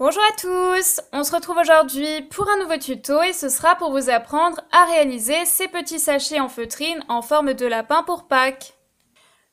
Bonjour à tous, on se retrouve aujourd'hui pour un nouveau tuto et ce sera pour vous apprendre à réaliser ces petits sachets en feutrine en forme de lapin pour Pâques.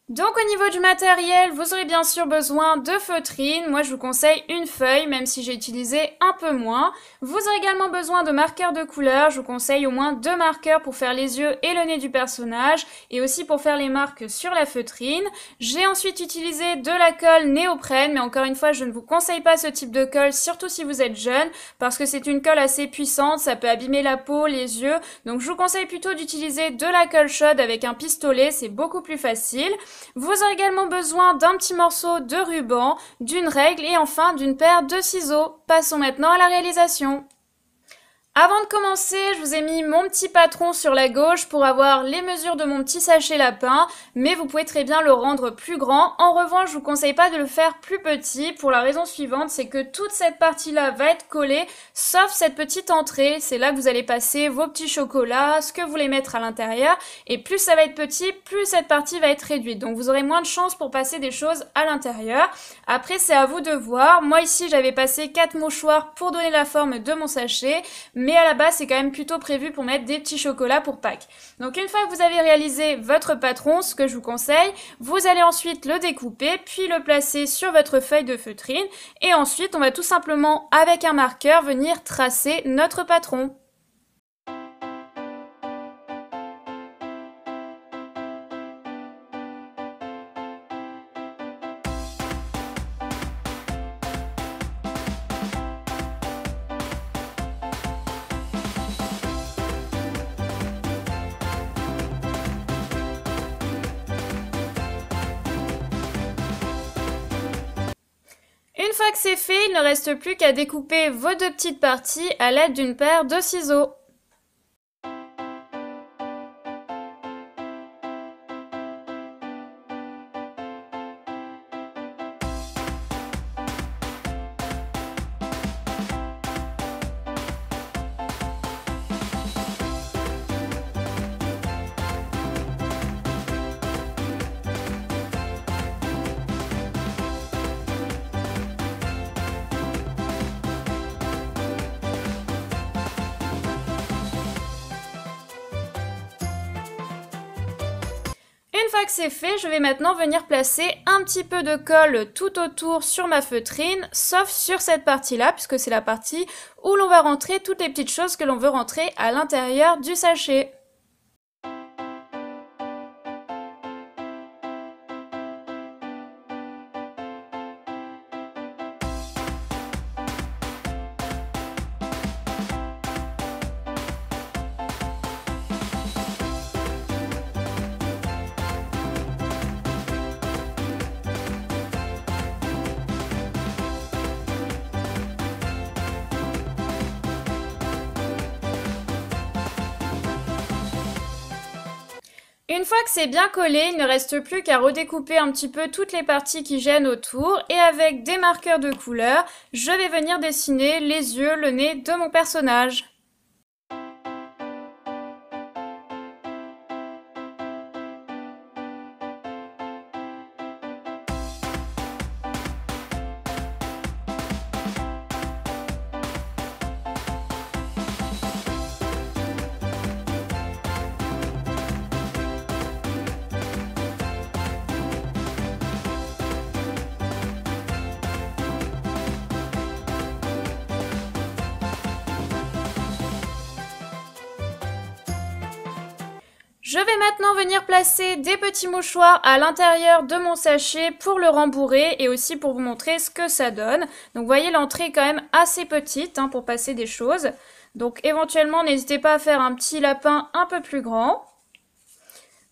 Donc au niveau du matériel, vous aurez bien sûr besoin de feutrine. Moi je vous conseille une feuille, même si j'ai utilisé un peu moins. Vous aurez également besoin de marqueurs de couleur. Je vous conseille au moins 2 marqueurs pour faire les yeux et le nez du personnage et aussi pour faire les marques sur la feutrine. J'ai ensuite utilisé de la colle néoprène, mais encore une fois je ne vous conseille pas ce type de colle, surtout si vous êtes jeune, parce que c'est une colle assez puissante, ça peut abîmer la peau, les yeux. Donc je vous conseille plutôt d'utiliser de la colle chaude avec un pistolet, c'est beaucoup plus facile. Vous aurez également besoin d'un petit morceau de ruban, d'une règle et enfin d'une paire de ciseaux. Passons maintenant à la réalisation. Avant de commencer, je vous ai mis mon petit patron sur la gauche pour avoir les mesures de mon petit sachet lapin, mais vous pouvez très bien le rendre plus grand. En revanche, je vous conseille pas de le faire plus petit pour la raison suivante, c'est que toute cette partie-là va être collée, sauf cette petite entrée. C'est là que vous allez passer vos petits chocolats, ce que vous voulez mettre à l'intérieur, et plus ça va être petit, plus cette partie va être réduite. Donc vous aurez moins de chance pour passer des choses à l'intérieur. Après, c'est à vous de voir. Moi ici, j'avais passé 4 mouchoirs pour donner la forme de mon sachet, mais à la base c'est quand même plutôt prévu pour mettre des petits chocolats pour Pâques. Donc une fois que vous avez réalisé votre patron, ce que je vous conseille, vous allez ensuite le découper, puis le placer sur votre feuille de feutrine, et ensuite on va tout simplement avec un marqueur venir tracer notre patron. Une fois que c'est fait, il ne reste plus qu'à découper vos deux petites parties à l'aide d'une paire de ciseaux. Une fois que c'est fait, je vais maintenant venir placer un petit peu de colle tout autour sur ma feutrine, sauf sur cette partie-là, puisque c'est la partie où l'on va rentrer toutes les petites choses que l'on veut rentrer à l'intérieur du sachet. Une fois que c'est bien collé, il ne reste plus qu'à redécouper un petit peu toutes les parties qui gênent autour et avec des marqueurs de couleur, je vais venir dessiner les yeux, le nez de mon personnage. Je vais maintenant venir placer des petits mouchoirs à l'intérieur de mon sachet pour le rembourrer et aussi pour vous montrer ce que ça donne. Donc vous voyez, l'entrée est quand même assez petite pour passer des choses. Donc éventuellement n'hésitez pas à faire un petit lapin un peu plus grand.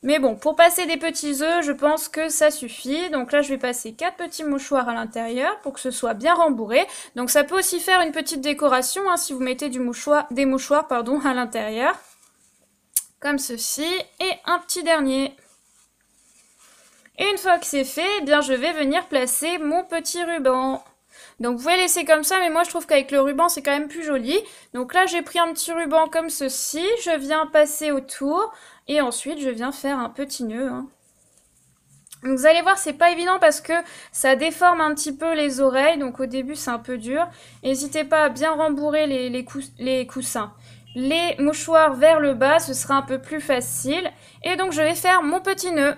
Mais bon, pour passer des petits œufs, je pense que ça suffit. Donc là, je vais passer 4 petits mouchoirs à l'intérieur pour que ce soit bien rembourré. Donc ça peut aussi faire une petite décoration si vous mettez des mouchoirs à l'intérieur. Comme ceci, et un petit dernier. Et une fois que c'est fait, eh bien je vais venir placer mon petit ruban. Donc vous pouvez laisser comme ça, mais moi je trouve qu'avec le ruban c'est quand même plus joli. Donc là j'ai pris un petit ruban comme ceci, je viens passer autour, et ensuite je viens faire un petit nœud. Donc vous allez voir, c'est pas évident parce que ça déforme un petit peu les oreilles, donc au début c'est un peu dur. N'hésitez pas à bien rembourrer les coussins. Les mouchoirs vers le bas, ce sera un peu plus facile. Et donc je vais faire mon petit nœud.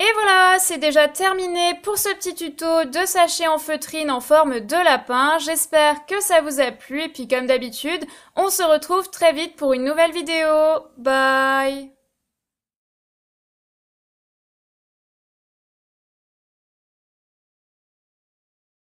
Et voilà, c'est déjà terminé pour ce petit tuto de sachet en feutrine en forme de lapin. J'espère que ça vous a plu et puis comme d'habitude, on se retrouve très vite pour une nouvelle vidéo. Bye!